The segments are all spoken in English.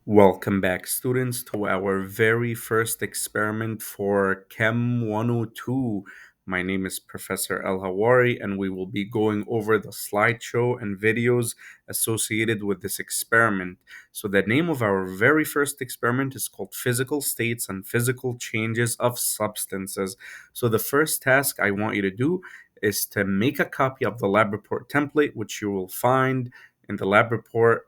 Welcome back, students, to our very first experiment for Chem 102. My name is Professor El Hawari, and we will be going over the slideshow and videos associated with this experiment. So, the name of our very first experiment is called Physical States and Physical Changes of Substances. So, the first task I want you to do is to make a copy of the lab report template, which you will find in the lab report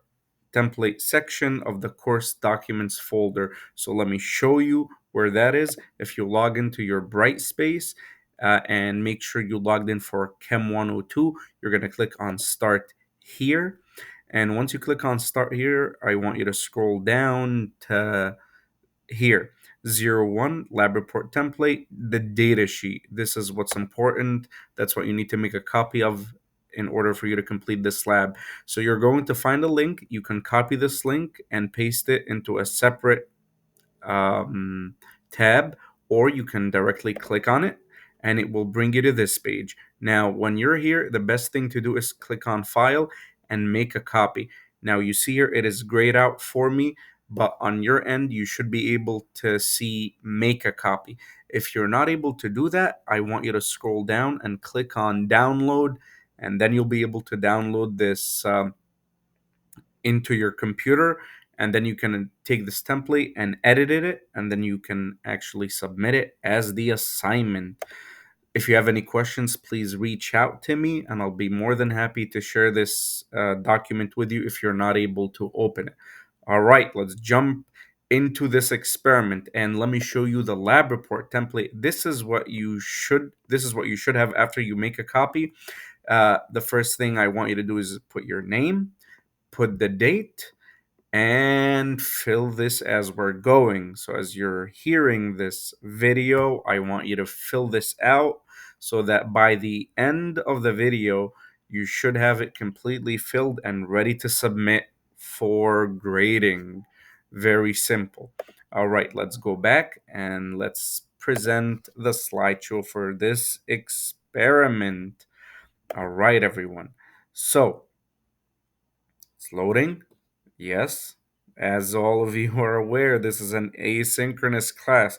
template section of the course documents folder. So let me show you where that is. If you log into your Brightspace and make sure you logged in for Chem 102, you're going to click on Start Here. And once you click on Start Here, I want you to scroll down to here. 01 lab report template, the data sheet. This is what's important. That's what you need to make a copy of in order for you to complete this lab. So you're going to find a link. You can copy this link and paste it into a separate um, tab, or you can directly click on it and it will bring you to this page. Now, when you're here, the best thing to do is click on File and make a copy. Now, you see here, it is grayed out for me, but on your end, you should be able to see Make a Copy. If you're not able to do that, I want you to scroll down and click on Download, and then you'll be able to download this into your computer, and then you can take this template and edit it, and then you can actually submit it as the assignment. If you have any questions, please reach out to me and I'll be more than happy to share this document with you if you're not able to open it. All right, let's jump into this experiment and let me show you the lab report template. This is what you should have after you make a copy. The first thing I want you to do is put your name, put the date, and fill this as we're going. So, as you're hearing this video, I want you to fill this out so that by the end of the video, you should have it completely filled and ready to submit for grading. Very simple. All right, let's go back and let's present the slideshow for this experiment. All right, everyone. So, it's loading. Yes, as all of you are aware, this is an asynchronous class,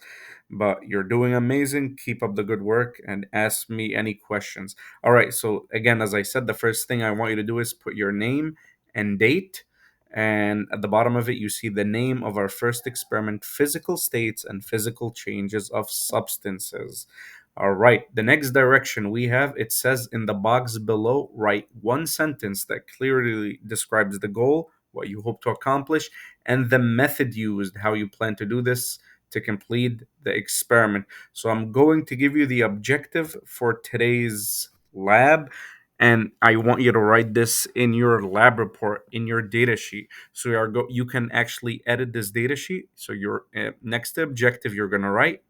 but you're doing amazing. Keep up the good work and ask me any questions. All right, so again, as I said, the first thing I want you to do is put your name and date. And at the bottom of it, you see the name of our first experiment, Physical States and Physical Changes of Substances. All right, the next direction we have, it says in the box below, write one sentence that clearly describes the goal, what you hope to accomplish, and the method used, how you plan to do this to complete the experiment. So I'm going to give you the objective for today's lab, and I want you to write this in your lab report, in your data sheet. So you can actually edit this data sheet. So your next objective you're going to write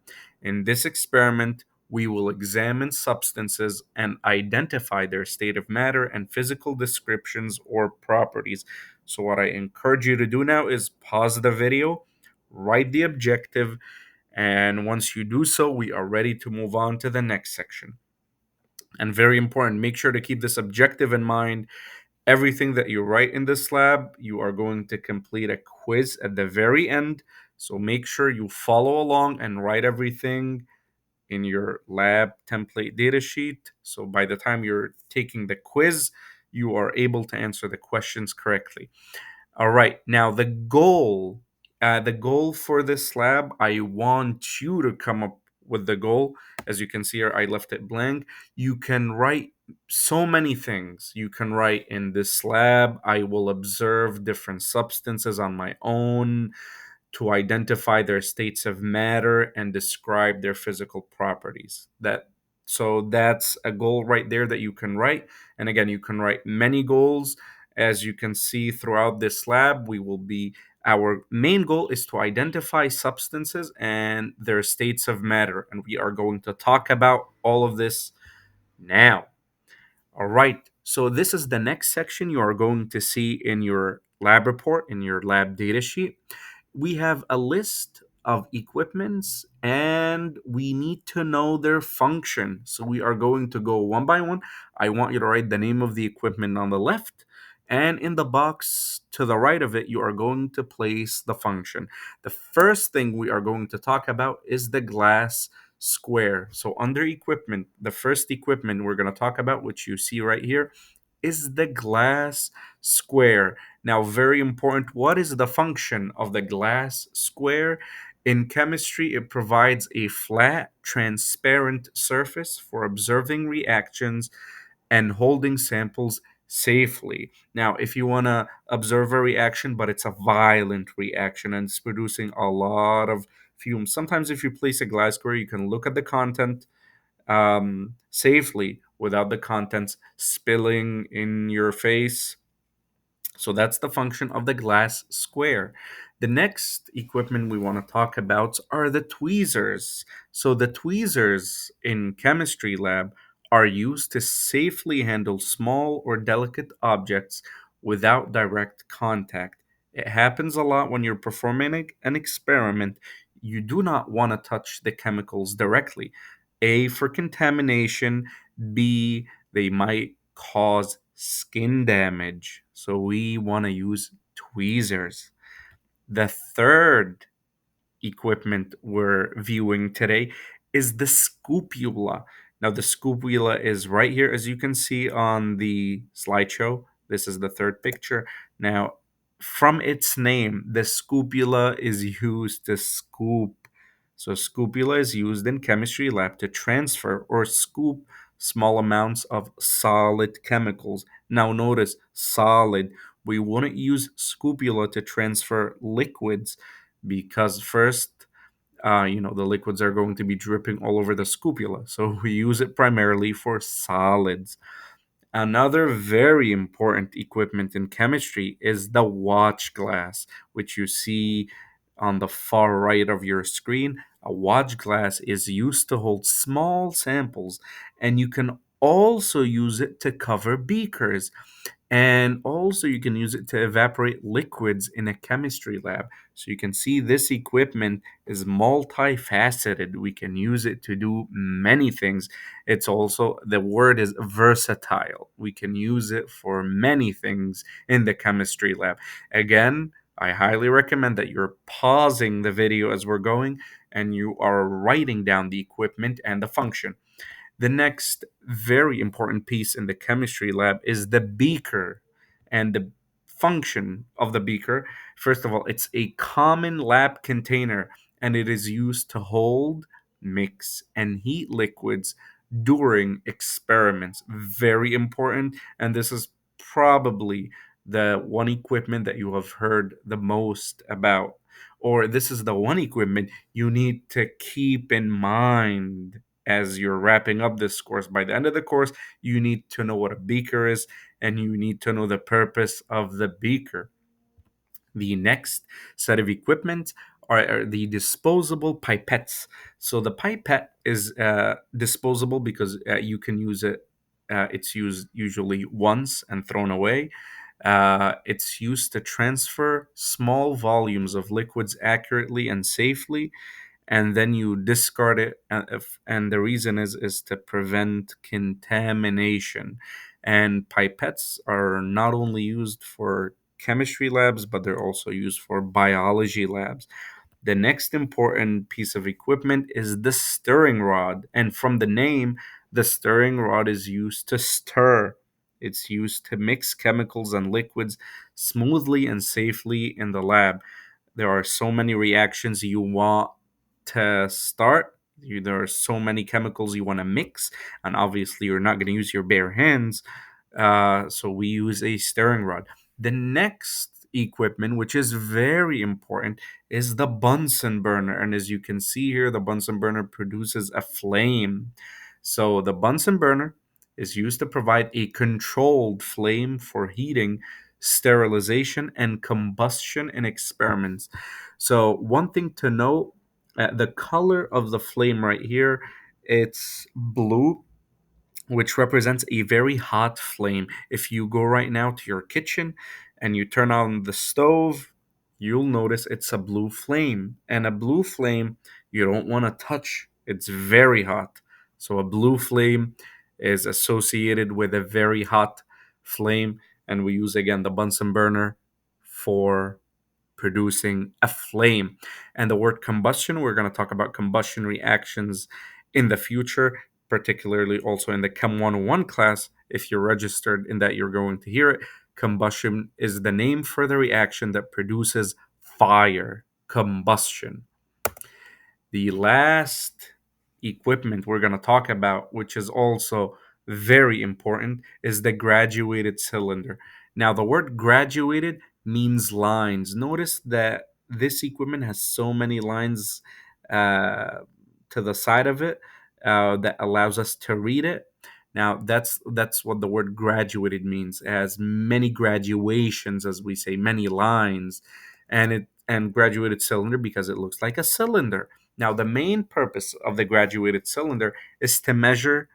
in this experiment, we will examine substances and identify their state of matter and physical descriptions or properties. So, what I encourage you to do now is pause the video, write the objective, and once you do so, we are ready to move on to the next section. And very important, make sure to keep this objective in mind. Everything that you write in this lab, you are going to complete a quiz at the very end. So, make sure you follow along and write everything in your lab template data sheet. So by the time you're taking the quiz, you are able to answer the questions correctly. All right. Now the goal for this lab, I want you to come up with the goal. As you can see here, I left it blank. You can write so many things. You can write in this lab, I will observe different substances on my own to identify their states of matter and describe their physical properties. That's a goal right there that you can write. And again, you can write many goals. As you can see throughout this lab, our main goal is to identify substances and their states of matter. And we are going to talk about all of this now. All right. So this is the next section you are going to see in your lab report, in your lab data sheet. We have a list of equipments and we need to know their function. So we are going to go one by one. I want you to write the name of the equipment on the left And in the box to the right of it, you are going to place the function. The first thing we are going to talk about is the glass square. So under equipment, the first equipment we're going to talk about, which you see right here, is the glass square. Now, very important, what is the function of the glass square? In chemistry, it provides a flat, transparent surface for observing reactions and holding samples safely. Now, if you want to observe a reaction, but it's a violent reaction and it's producing a lot of fumes, sometimes if you place a glass square, you can look at the content safely without the contents spilling in your face. So that's the function of the glass square. The next equipment we want to talk about are the tweezers. So the tweezers in chemistry lab are used to safely handle small or delicate objects without direct contact. It happens a lot when you're performing an experiment. You do not want to touch the chemicals directly. A, for contamination. B, they might cause skin damage. So we want to use tweezers. The third equipment we're viewing today is the scopula. Now, the scopula is right here, as you can see on the slideshow. This is the third picture. Now, from its name, the scopula is used to scoop. So, scopula is used in chemistry lab to transfer or scoop small amounts of solid chemicals. Now, notice solid. We wouldn't use scopula to transfer liquids because first, the liquids are going to be dripping all over the scopula. So we use it primarily for solids. Another very important equipment in chemistry is the watch glass, which you see on the far right of your screen. A watch glass is used to hold small samples, and you can also use it to cover beakers. And also, you can use it to evaporate liquids in a chemistry lab. So, you can see this equipment is multifaceted. We can use it to do many things. It's also, the word is versatile. We can use it for many things in the chemistry lab. Again, I highly recommend that you're pausing the video as we're going and you are writing down the equipment and the function. The next very important piece in the chemistry lab is the beaker and the function of the beaker. First of all, it's a common lab container and it is used to hold, mix, and heat liquids during experiments. Very important. And this is probably the one equipment that you have heard the most about. Or this is the one equipment you need to keep in mind as you're wrapping up this course. By the end of the course, you need to know what a beaker is and you need to know the purpose of the beaker. The next set of equipment are the disposable pipettes. So the pipette is disposable because you can use it. It's used usually once and thrown away. It's used to transfer small volumes of liquids accurately and safely, and then you discard it. And the reason is to prevent contamination. And pipettes are not only used for chemistry labs, but they're also used for biology labs. The next important piece of equipment is the stirring rod. And from the name, the stirring rod is used to stir. It's used to mix chemicals and liquids smoothly and safely in the lab. There are so many reactions you want to start. There are so many chemicals you want to mix, and obviously, you're not going to use your bare hands. So, we use a stirring rod. The next equipment, which is very important, is the Bunsen burner. And as you can see here, the Bunsen burner produces a flame. So, the Bunsen burner is used to provide a controlled flame for heating, sterilization, and combustion in experiments. So, one thing to note, the color of the flame right here, it's blue, which represents a very hot flame. If you go right now to your kitchen and you turn on the stove, you'll notice it's a blue flame. And a blue flame you don't want to touch, it's very hot. So a blue flame is associated with a very hot flame. and we use again the Bunsen burner for producing a flame. And the word combustion, we're going to talk about combustion reactions in the future, particularly also in the Chem 101 class. If you're registered in that, you're going to hear it. Combustion is the name for the reaction that produces fire, combustion. The last equipment we're going to talk about, which is also very important, is the graduated cylinder. Now, the word graduated means lines. Notice that this equipment has so many lines uh, to the side of it that allows us to read it. Now, that's what the word graduated means. It has many graduations, as we say, many lines, and graduated cylinder because it looks like a cylinder. Now, the main purpose of the graduated cylinder is to measure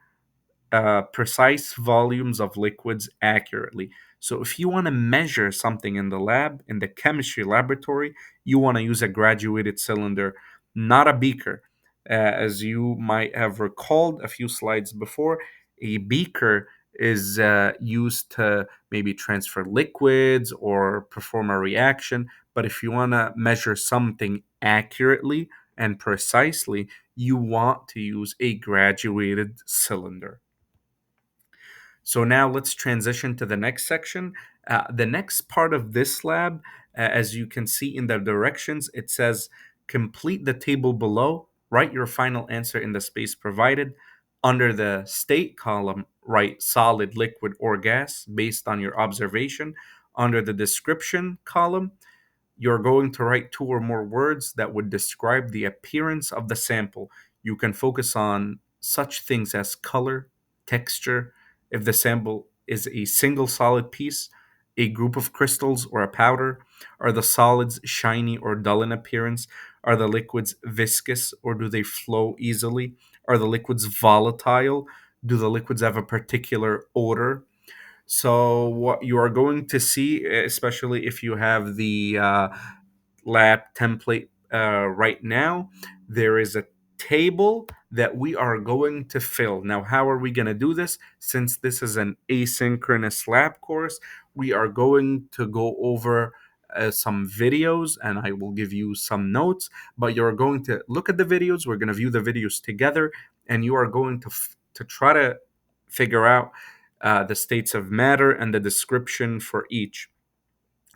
precise volumes of liquids accurately. So, if you want to measure something in the lab, in the chemistry laboratory, you want to use a graduated cylinder, not a beaker. As you might have recalled a few slides before, a beaker is used to maybe transfer liquids or perform a reaction. But if you want to measure something accurately and precisely, you want to use a graduated cylinder. So now let's transition to the next section. The next part of this lab, as you can see in the directions, it says complete the table below, write your final answer in the space provided. Under the state column, write solid, liquid, or gas based on your observation. Under the description column, you're going to write two or more words that would describe the appearance of the sample. You can focus on such things as color, texture, if the sample is a single solid piece, a group of crystals, or a powder. Are the solids shiny or dull in appearance? Are the liquids viscous or do they flow easily? Are the liquids volatile? Do the liquids have a particular odor? So, what you are going to see, especially if you have the lab template right now, there is a table that we are going to fill. Now, how are we going to do this? Since this is an asynchronous lab course, we are going to go over some videos and I will give you some notes, but you're going to look at the videos. We're going to view the videos together, and you are going to try to figure out the states of matter and the description for each.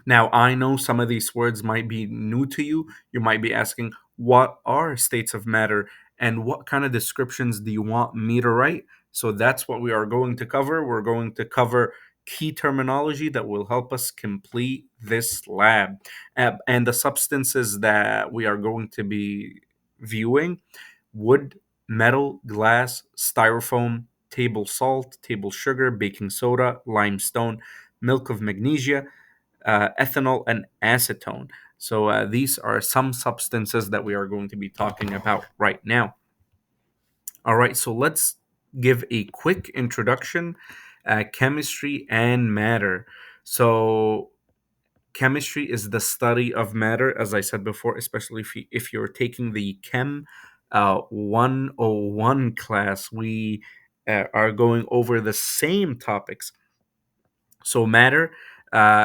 Now, I know some of these words might be new to you. You might be asking, what are states of matter and what kind of descriptions do you want me to write? So that's what we are going to cover. We're going to cover key terminology that will help us complete this lab. And the substances that we are going to be viewing: wood, metal, glass, styrofoam, table salt, table sugar, baking soda, limestone, milk of magnesia, ethanol, and acetone. So these are some substances that we are going to be talking about right now. All right, so let's give a quick introduction. Chemistry and matter. So chemistry is the study of matter, as I said before, especially if you're taking the Chem 101 class. We are going over the same topics. So matter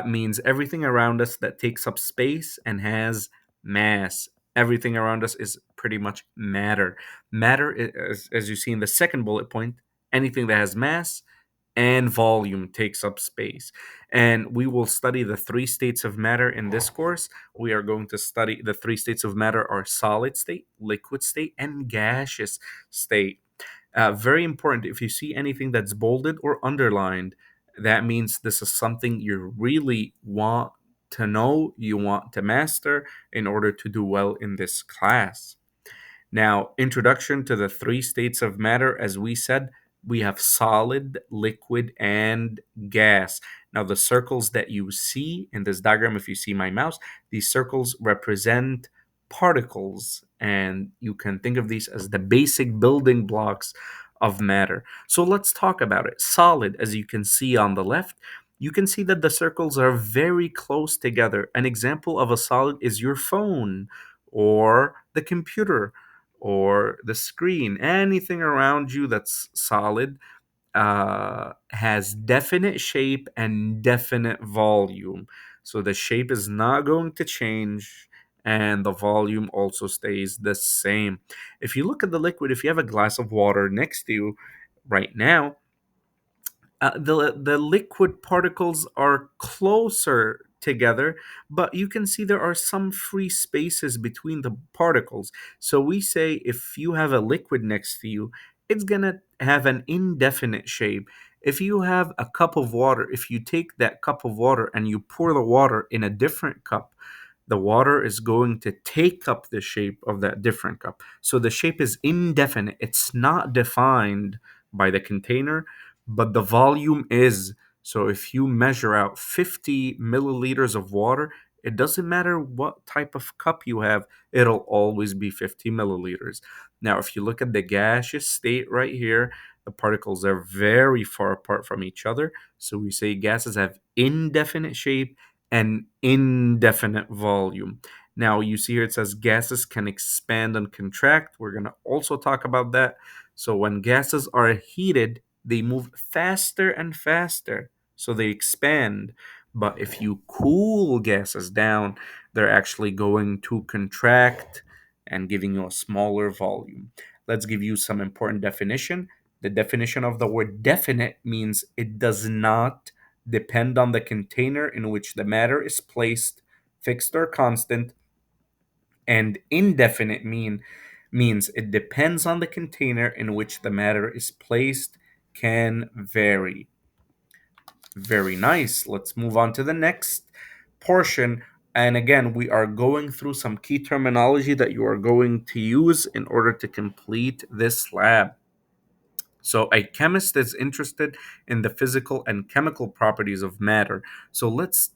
means everything around us that takes up space and has mass. Everything around us is pretty much matter. Matter, as you see in the second bullet point, anything that has mass and volume takes up space. And we will study the three states of matter in this course. We are going to study the three states of matter are solid state, liquid state, and gaseous state. Very important. If you see anything that's bolded or underlined, that means this is something you really want to know, you want to master in order to do well in this class. Now, introduction to the three states of matter. As we said, we have solid, liquid, and gas. Now, the circles that you see in this diagram, if you see my mouse, these circles represent particles, and you can think of these as the basic building blocks of matter. So let's talk about it. Solid, as you can see on the left, you can see that the circles are very close together. An example of a solid is your phone or the computer or the screen. Anything around you that's solid has definite shape and definite volume. So the shape is not going to change, and the volume also stays the same. If you look at the liquid, if you have a glass of water next to you right now, the liquid particles are closer together, but you can see there are some free spaces between the particles. So we say if you have a liquid next to you, it's gonna have an indefinite shape. If you have a cup of water, if you take that cup of water and you pour the water in a different cup, the water is going to take up the shape of that different cup. So the shape is indefinite. It's not defined by the container, but the volume is. So if you measure out 50 milliliters of water, it doesn't matter what type of cup you have, it'll always be 50 milliliters. Now, if you look at the gaseous state right here, the particles are very far apart from each other. So we say gases have indefinite shape and indefinite volume. Now, you see here it says gases can expand and contract. We're going to also talk about that. So when gases are heated, they move faster and faster, so they expand. But if you cool gases down, they're actually going to contract and giving you a smaller volume. Let's give you some important definition. The definition of the word definite means it does not depend on the container in which the matter is placed, fixed or constant, and indefinite means it depends on the container in which the matter is placed, can vary. Very nice. Let's move on to the next portion. And again, we are going through some key terminology that you are going to use in order to complete this lab. So, a chemist is interested in the physical and chemical properties of matter. So, let's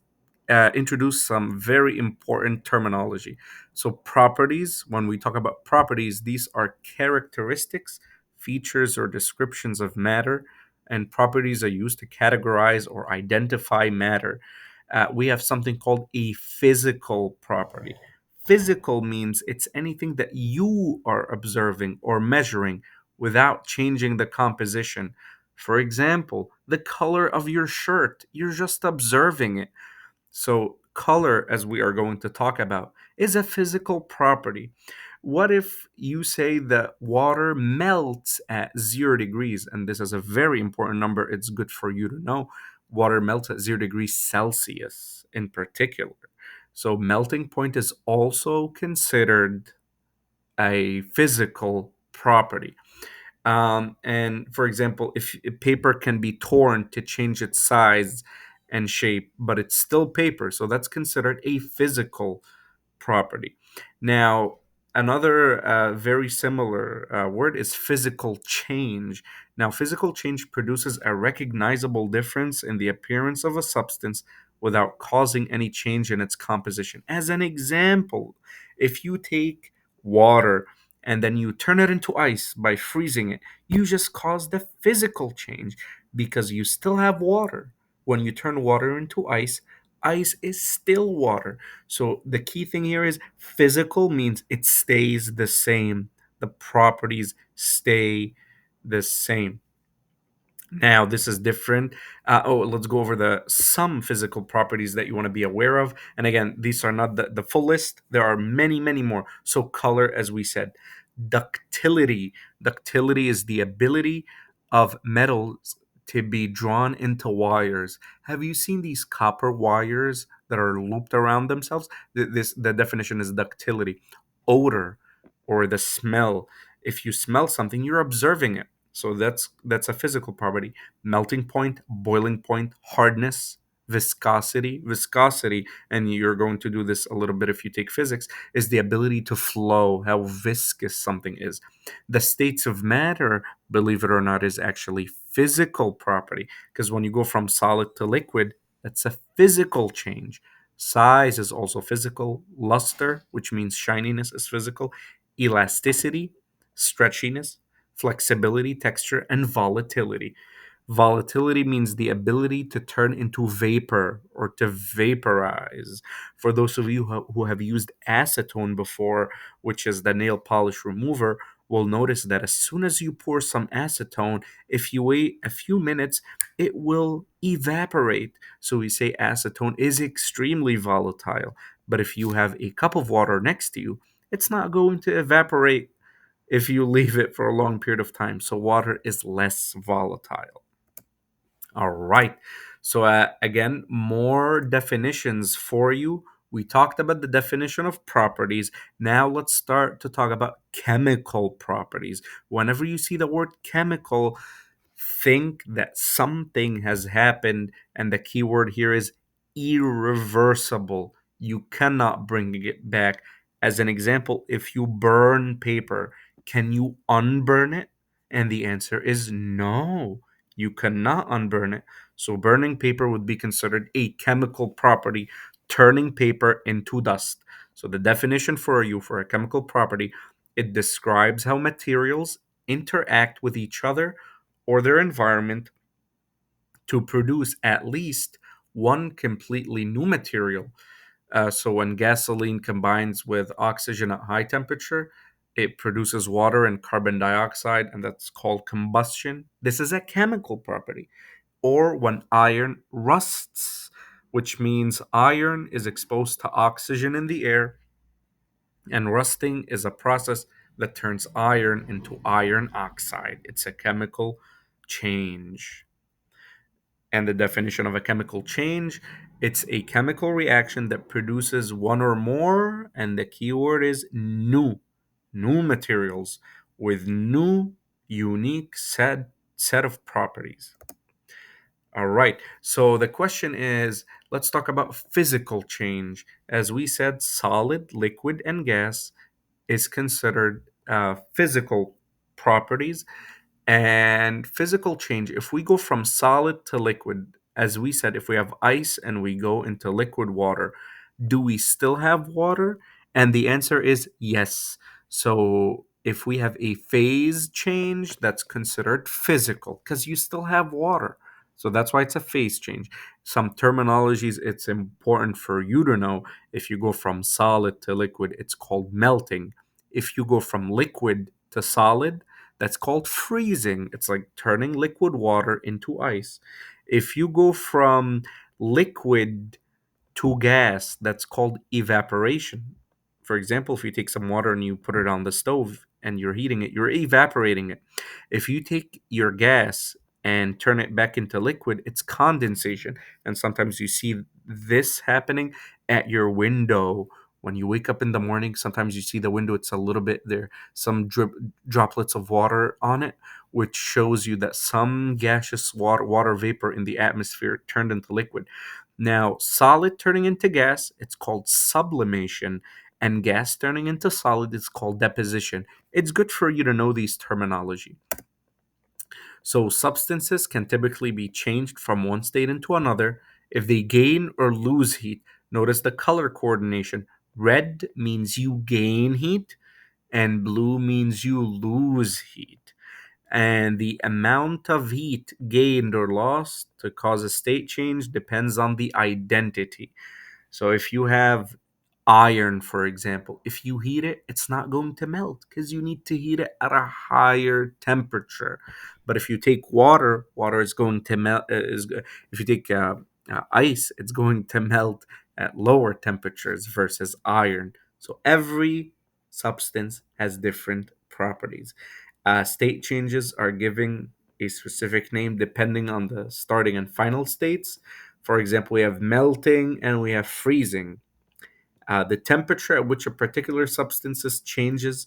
introduce some very important terminology. So, properties, when we talk about properties, these are characteristics, features, or descriptions of matter, and properties are used to categorize or identify matter. We have something called a physical property. Physical means it's anything that you are observing or measuring without changing the composition. For example, the color of your shirt, you're just observing it. So, color, as we are going to talk about, is a physical property. What if you say that water melts at 0 degrees? And this is a very important number. It's good for you to know. Water melts at 0 degrees Celsius in particular. So, melting point is also considered a physical property. And for example, if paper can be torn to change its size and shape, but it's still paper, so that's considered a physical property. Now, another very similar word is physical change. Now, physical change produces a recognizable difference in the appearance of a substance without causing any change in its composition. As an example, if you take water and then you turn it into ice by freezing it, you just cause the physical change because you still have water. When you turn water into ice, ice is still water. So the key thing here is physical means it stays the same. The properties stay the same. Now, this is different. Let's go over the some physical properties that you want to be aware of. And again, these are not the full list. There are many, many more. So, color, as we said, ductility. Ductility is the ability of metals to be drawn into wires. Have you seen these copper wires that are looped around themselves? The definition is ductility. Odor or the smell. If you smell something, you're observing it, so that's a physical property. Melting point, boiling point, hardness, viscosity. Viscosity, and you're going to do this a little bit if you take physics, is the ability to flow, how viscous something is. The states of matter, believe it or not, is actually physical property, because when you go from solid to liquid, that's a physical change. Size is also physical. Luster, which means shininess, is physical. Elasticity, stretchiness, flexibility, texture, and volatility. Volatility means the ability to turn into vapor or to vaporize. For those of you who have used acetone before, which is the nail polish remover, will notice that as soon as you pour some acetone, if you wait a few minutes, it will evaporate. So we say acetone is extremely volatile. But if you have a cup of water next to you, it's not going to evaporate if you leave it for a long period of time. So water is less volatile. All right. So, again, more definitions for you. We talked about the definition of properties. Now, let's start to talk about chemical properties. Whenever you see the word chemical, think that something has happened, and the key word here is irreversible. You cannot bring it back. As an example, if you burn paper, can you unburn it? And the answer is no, you cannot unburn it. So, burning paper would be considered a chemical property, turning paper into dust. So, the definition for you for a chemical property, it describes how materials interact with each other or their environment to produce at least one completely new material. So when gasoline combines with oxygen at high temperature, it produces water and carbon dioxide, and that's called combustion. This is a chemical property. Or when iron rusts, which means iron is exposed to oxygen in the air, and rusting is a process that turns iron into iron oxide. It's a chemical change. And the definition of a chemical change, it's a chemical reaction that produces one or more, and the keyword is new materials with new unique set of properties. All right, so the question is, let's talk about physical change. As we said, solid, liquid, and gas is considered physical properties. And physical change, if we go from solid to liquid, as we said, if we have ice and we go into liquid water, do we still have water? And the answer is yes. So if we have a phase change, that's considered physical because you still have water. So that's why it's a phase change. Some terminologies it's important for you to know. If you go from solid to liquid, it's called melting. If you go from liquid to solid, that's called freezing. It's like turning liquid water into ice. If you go from liquid to gas, that's called evaporation. For example, if you take some water and you put it on the stove and you're heating it, you're evaporating it. If you take your gas and turn it back into liquid, it's condensation. And sometimes you see this happening at your window. When you wake up in the morning, sometimes you see the window, it's a little bit there, some droplets of water on it, which shows you that some gaseous water vapor in the atmosphere turned into liquid. Now, solid turning into gas, it's called sublimation, and gas turning into solid is called deposition. It's good for you to know these terminology. So, substances can typically be changed from one state into another if they gain or lose heat. Notice the color coordination. Red means you gain heat, and blue means you lose heat. And the amount of heat gained or lost to cause a state change depends on the identity. So if you have iron, for example, if you heat it, it's not going to melt because you need to heat it at a higher temperature. But if you take water, water is going to melt. If you take ice, it's going to melt at lower temperatures versus iron. So every substance has different properties. State changes are given a specific name depending on the starting and final states. For example, we have melting and we have freezing. The temperature at which a particular substance changes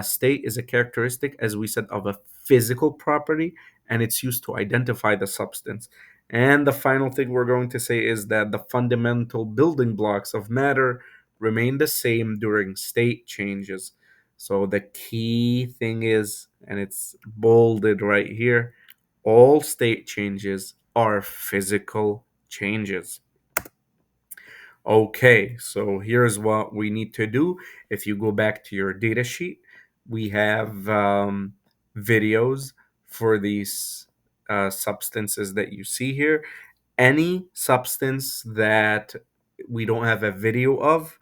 state is a characteristic, as we said, of a physical property, and it's used to identify the substance. And the final thing we're going to say is that the fundamental building blocks of matter remain the same during state changes. So the key thing is, and it's bolded right here, all state changes are physical changes. Okay, so here's what we need to do. If you go back to your data sheet, we have videos for these substances that you see here. Any substance that we don't have a video of,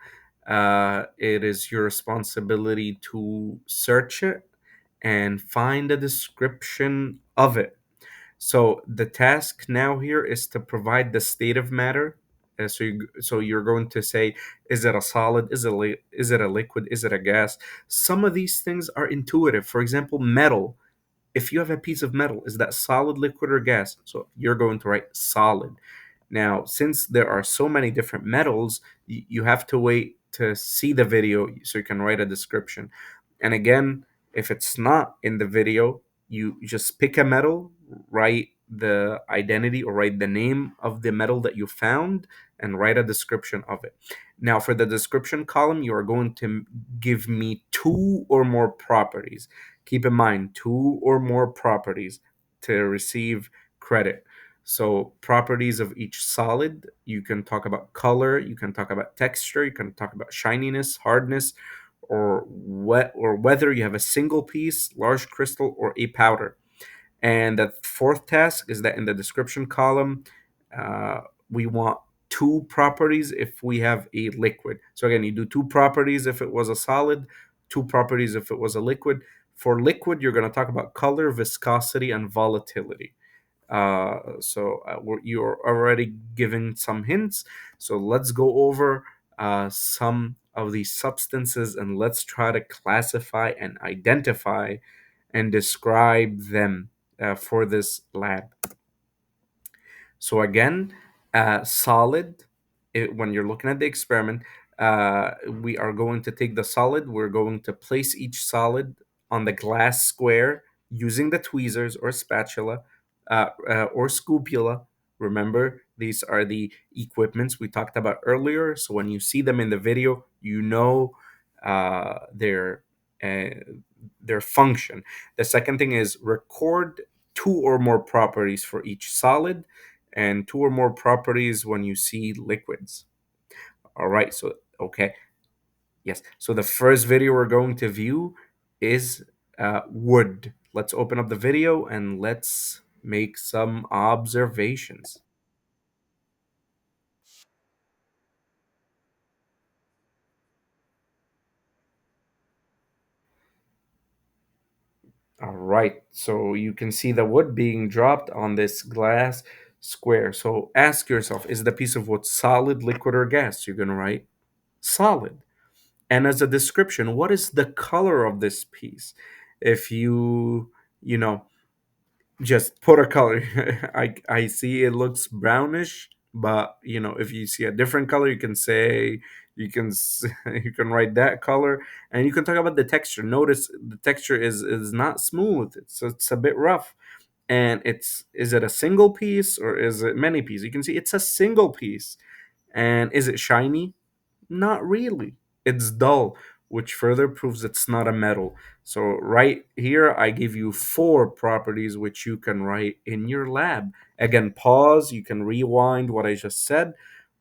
it is your responsibility to search it and find a description of it. So the task now here is to provide the state of matter. So you're going to say, is it a solid? Is it a liquid? Is it a gas? Some of these things are intuitive. For example, metal. If you have a piece of metal, is that solid, liquid, or gas? So you're going to write solid. Now, since there are so many different metals, you have to wait to see the video so you can write a description. And again, if it's not in the video, you just pick a metal, write the identity or write the name of the metal that you found, and write a description of it. Now, for the description column, you are going to give me two or more properties. Keep in mind, two or more properties to receive credit. So, properties of each solid, you can talk about color, you can talk about texture, you can talk about shininess, hardness, or whether you have a single piece, large crystal, or a powder. And the fourth task is that in the description column, uh, we want two properties if we have a liquid. So again, you do two properties if it was a solid, two properties if it was a liquid. For liquid, you're going to talk about color, viscosity, and volatility. You're already giving some hints. So let's go over some of these substances and let's try to classify and identify and describe them for this lab. So again, solid. When you're looking at the experiment, we are going to take the solid. We're going to place each solid on the glass square using the tweezers or spatula or scopula. Remember, these are the equipments we talked about earlier. So when you see them in the video, you know uh, their function. The second thing is record two or more properties for each solid and two or more properties when you see liquids. All right, so okay, yes. So the first video we're going to view is wood. Let's open up the video and let's make some observations. All right, so you can see the wood being dropped on this glass square. So ask yourself, is the piece of wood solid, liquid, or gas? You're going to write solid. And as a description, what is the color of this piece? If you know, just put a color. I see it looks brownish, but if you see a different color, you can say you can write that color, and you can talk about the texture. Notice the texture is not smooth. It's a bit rough. And is it a single piece or is it many pieces? You can see it's a single piece. And is it shiny? Not really. It's dull, which further proves it's not a metal. So, right here, I give you four properties which you can write in your lab. Again, pause, you can rewind what I just said,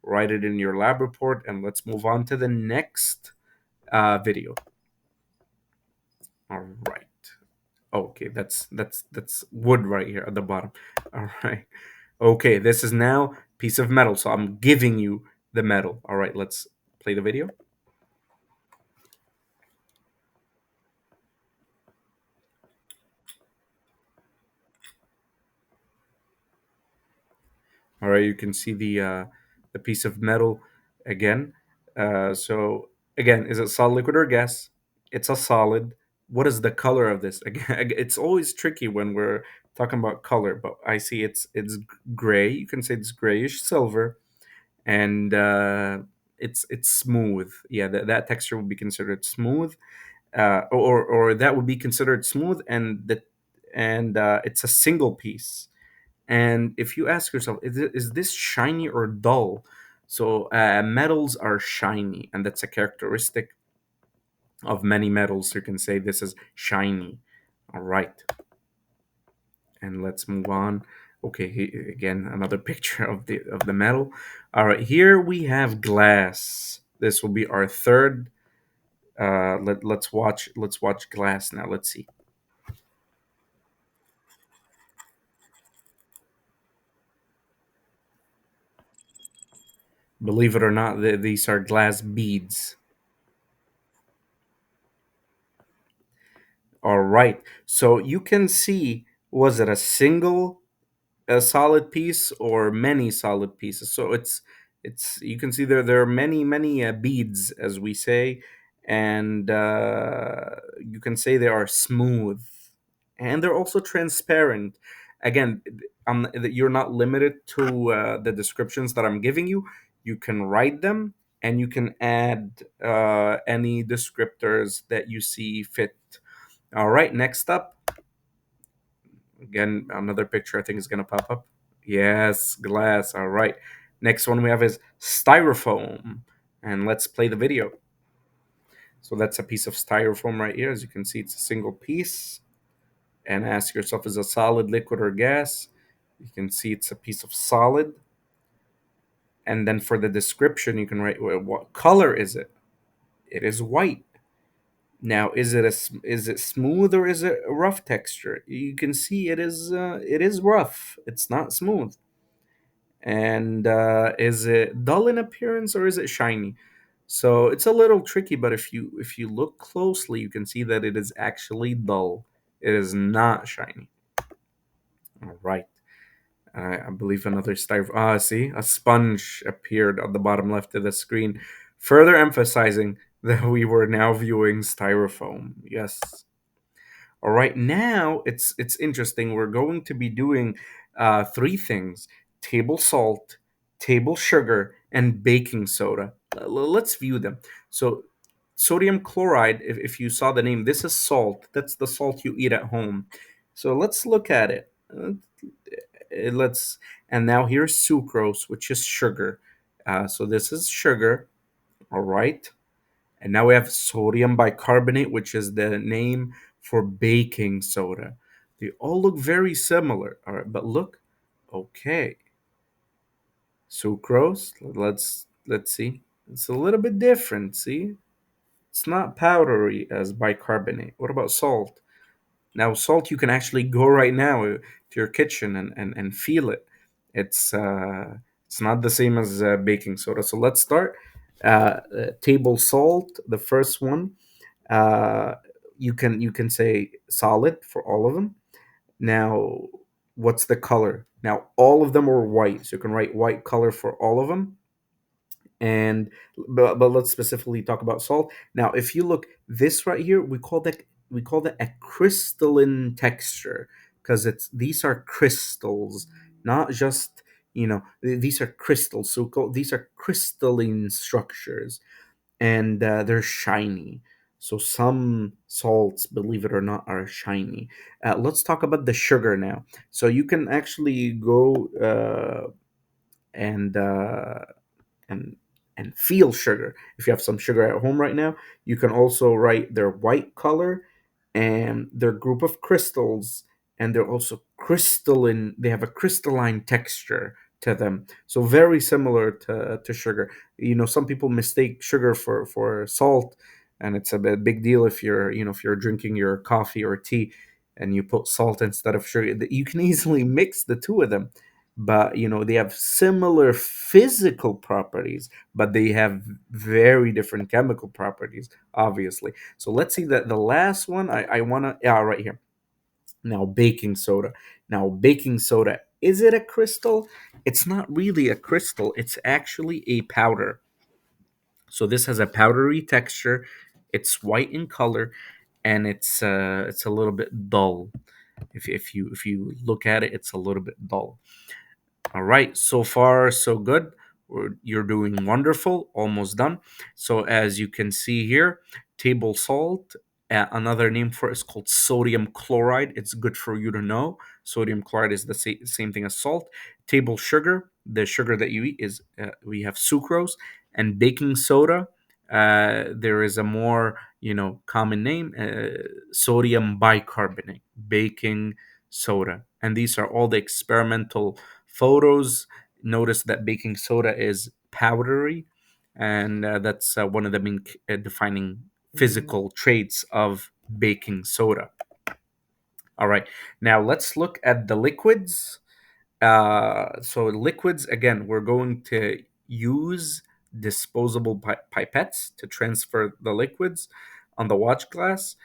write it in your lab report, and let's move on to the next video. All right. Okay, that's wood right here at the bottom. All right. Okay, this is now piece of metal. So I'm giving you the metal. All right, let's play the video. All right, you can see the piece of metal again. So again, is it solid, liquid, or gas? It's a solid. What is the color of this? Again, it's always tricky when we're talking about color, but I see it's gray. You can say it's grayish silver, and it's smooth. Yeah, that texture would be considered smooth, or that would be considered smooth, and it's a single piece. And if you ask yourself, is this shiny or dull? So metals are shiny, and that's a characteristic of many metals. You can say this is shiny. All right, and let's move on. Okay, again another picture of the metal. All right, here we have glass. This will be our third. Let's watch glass now. Let's see. Believe it or not, these are glass beads. All right. So you can see, was it a single a solid piece or many solid pieces? So it's you can see there are many beads, as we say, and you can say they are smooth, and they're also transparent. Again, you're not limited to the descriptions that I'm giving you. You can write them, and you can add any descriptors that you see fit. All right, next up, again, another picture I think is going to pop up. Yes, glass. All right. Next one we have is styrofoam. And let's play the video. So that's a piece of styrofoam right here. As you can see, it's a single piece. And ask yourself, is it a solid, liquid, or gas? You can see it's a piece of solid. And then for the description, you can write, well, what color is it? It is white. Now, is it smooth or is it a rough texture? You can see it is rough. It's not smooth. And is it dull in appearance or is it shiny? So it's a little tricky, but if you look closely, you can see that it is actually dull. It is not shiny. All right. I believe another styrofoam. Ah, see, a sponge appeared on the bottom left of the screen, further emphasizing that we were now viewing styrofoam. Yes. All right, now it's interesting. We're going to be doing three things: table salt, table sugar, and baking soda. Let's view them. So, sodium chloride. If you saw the name, this is salt. That's the salt you eat at home. So let's look at it. Let's and now here's sucrose, which is sugar. So this is sugar. All right. And now we have sodium bicarbonate, which is the name for baking soda. They all look very similar. All right, but look, okay, sucrose. Let's see. It's a little bit different. See, it's not powdery as bicarbonate. What about salt? Now, salt you can actually go right now to your kitchen and feel it. It's not the same as baking soda. So let's start. Table salt, the first one. uh, you can say solid for all of them. Now, what's the color? Now, all of them are white, so you can write white color for all of them. And but let's specifically talk about salt. Now, if you look this right here, we call that a crystalline texture because it's these are crystals, not just these are crystals. These are crystalline structures and they're shiny. So some salts, believe it or not, are shiny. Let's talk about the sugar now. So you can actually go and and and feel sugar. If you have some sugar at home right now, you can also write their white color and their group of crystals, and they're also crystalline. They have a crystalline texture to them, so very similar to sugar. Some people mistake sugar for salt, and it's a big deal if if you're drinking your coffee or tea and you put salt instead of sugar. You can easily mix the two of them, but they have similar physical properties, but they have very different chemical properties, obviously. So let's see that the last one I want to, yeah, right here. Now, baking soda. Now, baking soda, is it a crystal? It's not really a crystal, it's actually a powder. So this has a powdery texture, it's white in color, and it's a little bit dull. If you look at it, it's a little bit dull. All right, so far so good. You're doing wonderful, almost done. So as you can see here, table salt, another name for it is called sodium chloride. It's good for you to know. Sodium chloride is the same thing as salt. Table sugar, the sugar that you eat is we have sucrose, and baking soda. There is a more common name, sodium bicarbonate, baking soda, and these are all the experimental photos. Notice that baking soda is powdery, and that's one of the main defining physical traits of baking soda. All right, now let's look at the liquids. So liquids, again, we're going to use disposable pipettes to transfer the liquids on the watch glass.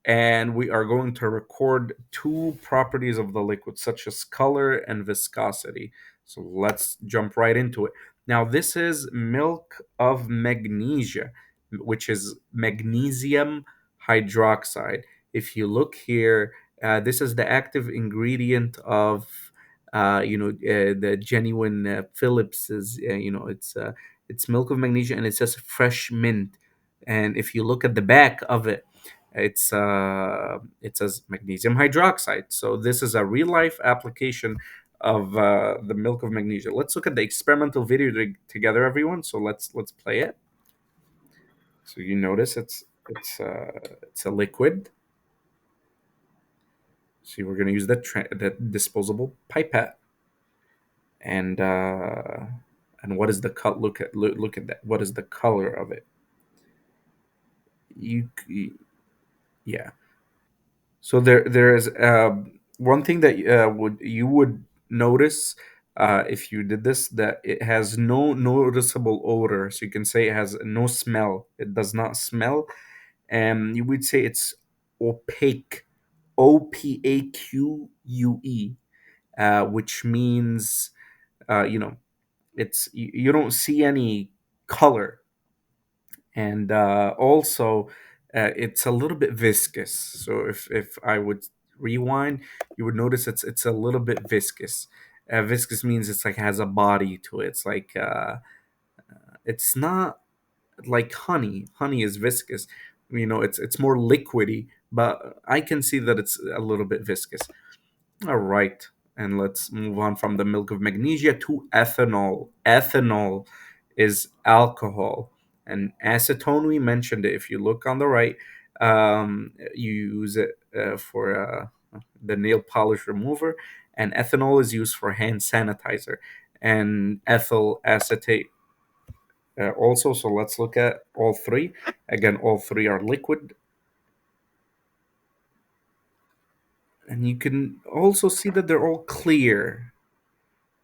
and we are going to record two properties of the liquid, such as color and viscosity. So let's jump right into it. Now, this is milk of magnesia, which is magnesium hydroxide. If you look here, this is the active ingredient of, the genuine Phillips's. It's milk of magnesia, and it says fresh mint. And if you look at the back of it, it says magnesium hydroxide. So this is a real life application of the milk of magnesia. Let's look at the experimental video together, everyone. So let's play it. So you notice it's a liquid. So we're gonna use the disposable pipette, and what is the cut? Look at that. What is the color of it? Yeah. So there is one thing that would notice if you did this, that it has no noticeable odor. So you can say it has no smell. It does not smell, and you would say it's opaque, OPAQUE, which means you don't see any color, and also it's a little bit viscous. So if I would rewind, you would notice it's a little bit viscous. Viscous means it's like has a body to it. It's not like honey. Honey is viscous. It's more liquidy, but I can see that it's a little bit viscous. All right. And let's move on from the milk of magnesia to ethanol. Ethanol is alcohol. And acetone, we mentioned it. If you look on the right, you use it for the nail polish remover. And ethanol is used for hand sanitizer. And ethyl acetate also. So let's look at all three. Again, all three are liquid. And you can also see that they're all clear.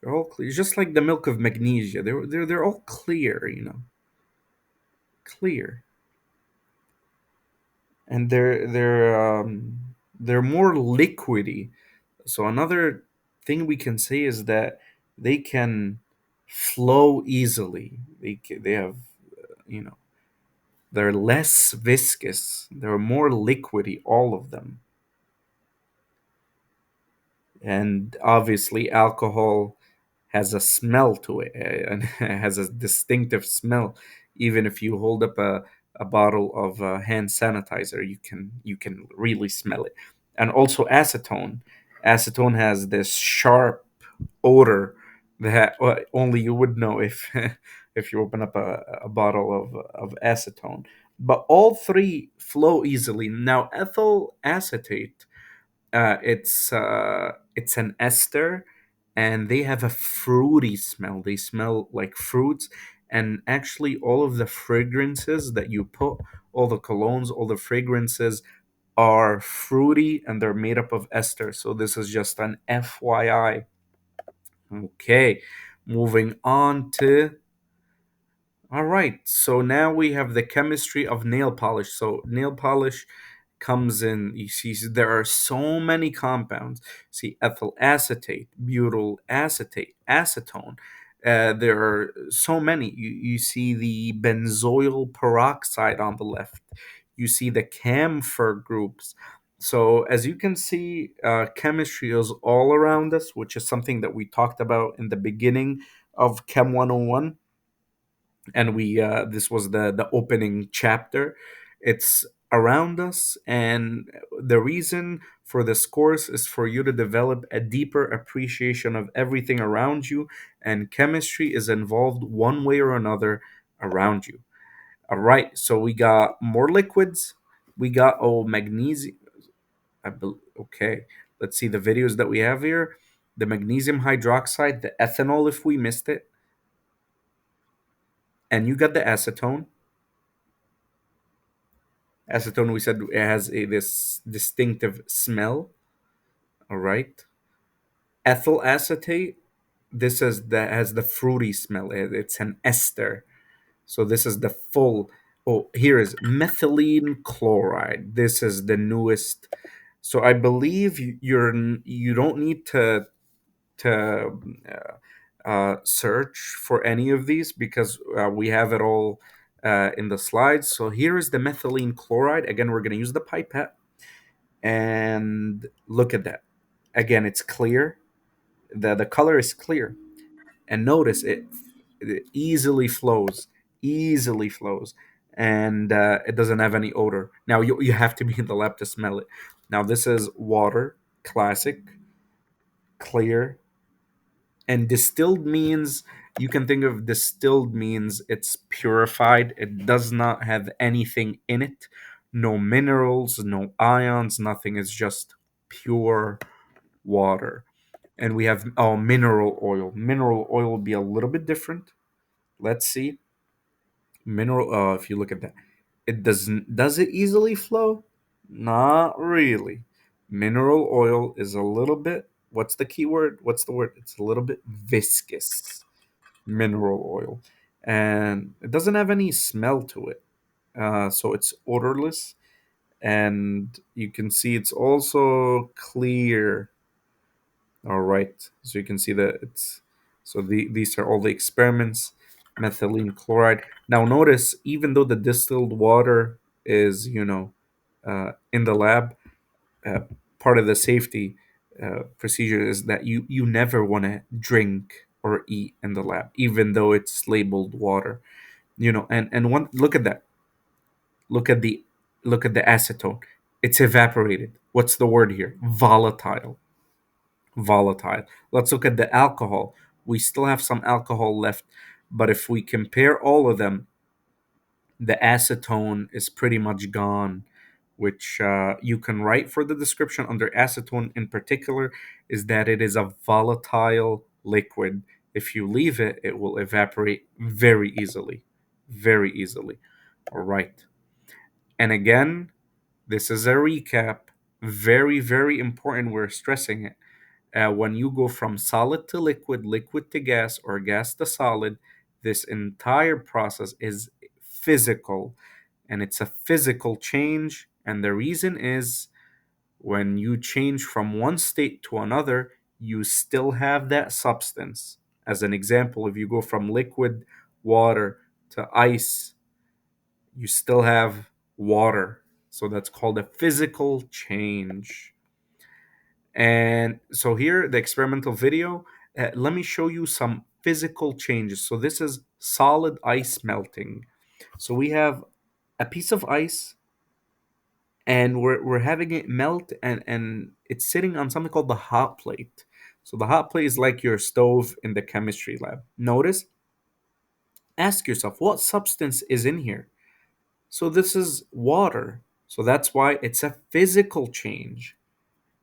They're all clear, just like the milk of magnesia. They're all clear, clear, and they're more liquidy. So another thing we can say is that they can flow easily. They have, you know, they're less viscous. They're more liquidy. All of them, and obviously alcohol has a smell to it, and has a distinctive smell. Even if you hold up a bottle of hand sanitizer, you can really smell it. And also acetone has this sharp odor that only you would know if if you open up a bottle of acetone. But all three flow easily. Now ethyl acetate, it's an ester, and they have a fruity smell. They smell like fruits, and actually, all of the fragrances that you put, all the colognes, all the fragrances are fruity, and they're made up of ester. So this is just an FYI. Okay, moving on to all right. So now we have the chemistry of nail polish. So nail polish comes in, you see there are so many compounds. See ethyl acetate, butyl acetate, acetone. There are so many. You see the benzoyl peroxide on the left. You see the camphor groups. So as you can see, chemistry is all around us, which is something that we talked about in the beginning of Chem 101. And we this was the opening chapter. It's around us, and the reason for this course is for you to develop a deeper appreciation of everything around you, and chemistry is involved one way or another around you. All right, so we got more liquids. We got magnesium. Okay, let's see the videos that we have here. The magnesium hydroxide, the ethanol if we missed it, and you got the acetone. Acetone, we said it has this distinctive smell. All right. Ethyl acetate, this is that has the fruity smell. It's an ester. So this is the full. Oh, here is methylene chloride. This is the newest. So I believe you don't need to search for any of these because we have it all in the slides. So here is the methylene chloride. Again, we're going to use the pipette and look at that. Again, it's clear. The color is clear, and notice it easily flows, and it doesn't have any odor. Now you have to be in the lab to smell it. Now this is water, classic, clear, and distilled means you can think of distilled means it's purified. It does not have anything in it, no minerals, no ions, nothing. It's just pure water. And we have mineral oil. Mineral oil will be a little bit different. Let's see. Mineral if you look at that, it does it easily flow? Not really. Mineral oil is a little bit, what's the key word? What's the word? It's a little bit viscous. Mineral oil. And it doesn't have any smell to it. So it's odorless, and you can see it's also clear. All right. So you can see that it's these are all the experiments. Methylene chloride. Now notice, even though the distilled water is in the lab, uh, part of the safety procedure is that you never want to drink or eat in the lab, even though it's labeled water. And one look at that. Look at the look at the acetone. It's evaporated. What's the word here? Volatile. Let's look at the alcohol. We still have some alcohol left, but if we compare all of them, the acetone is pretty much gone, which you can write for the description under acetone in particular is that it is a volatile liquid. If you leave it, it will evaporate very easily. Very easily. All right. And again, this is a recap. Very, very important. We're stressing it. When you go from solid to liquid, liquid to gas, or gas to solid, this entire process is physical, and it's a physical change. And the reason is when you change from one state to another, you still have that substance. As an example, if you go from liquid water to ice, you still have water. So that's called a physical change. And so here, the experimental video, let me show you some physical changes. So this is solid ice melting. So we have a piece of ice, and we're having it melt, and it's sitting on something called the hot plate. So the hot plate is like your stove in the chemistry lab. Notice, ask yourself, what substance is in here? So this is water. So that's why it's a physical change.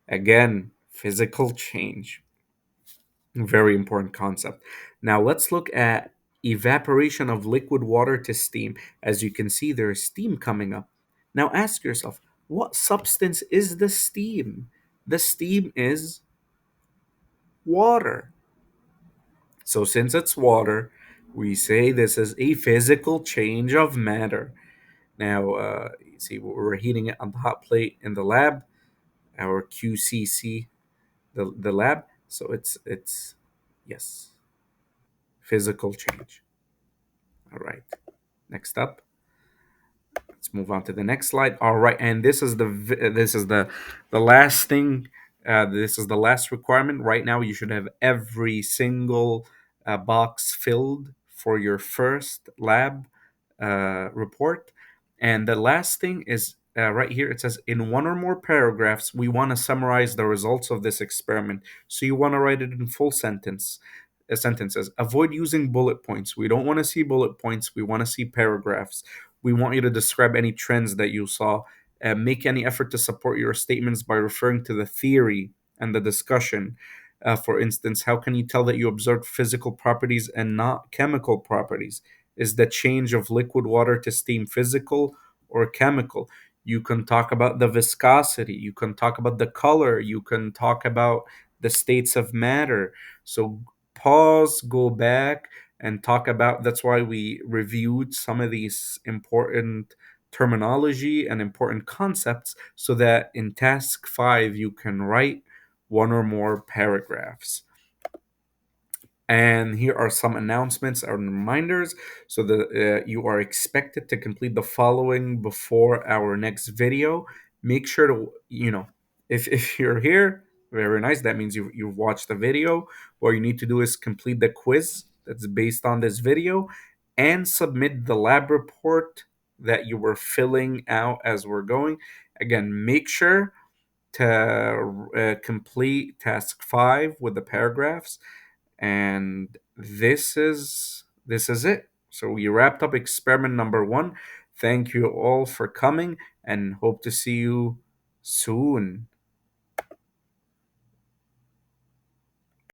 Again, physical change. Very important concept. Now let's look at evaporation of liquid water to steam. As you can see, there is steam coming up. Now ask yourself, what substance is the steam? The steam is water. So since it's water, we say this is a physical change of matter. Now, you see, we're heating it on the hot plate in the lab, our QCC, the lab. So it's yes, physical change. All right. Next up, let's move on to the next slide. All right, and this is the last thing. This is the last requirement. Right now, you should have every single box filled for your first lab report. And the last thing is right here. It says in one or more paragraphs, we want to summarize the results of this experiment. So you want to write it in full sentences. Avoid using bullet points. We don't want to see bullet points. We want to see paragraphs. We want you to describe any trends that you saw. Make any effort to support your statements by referring to the theory and the discussion. For instance, how can you tell that you observed physical properties and not chemical properties? Is the change of liquid water to steam physical or chemical? You can talk about the viscosity. You can talk about the color. You can talk about the states of matter. So pause, go back, and talk about. That's why we reviewed some of these important terminology and important concepts so that in task 5 you can write one or more paragraphs. And here are some announcements and reminders. So that you are expected to complete the following before our next video. Make sure to, if you're here, very nice. That means you've watched the video. What you need to do is complete the quiz that's based on this video and submit the lab report that you were filling out as we're going. Again, make sure to complete task 5 with the paragraphs, and this is it. So we wrapped up experiment number 1. Thank you all for coming and hope to see you soon.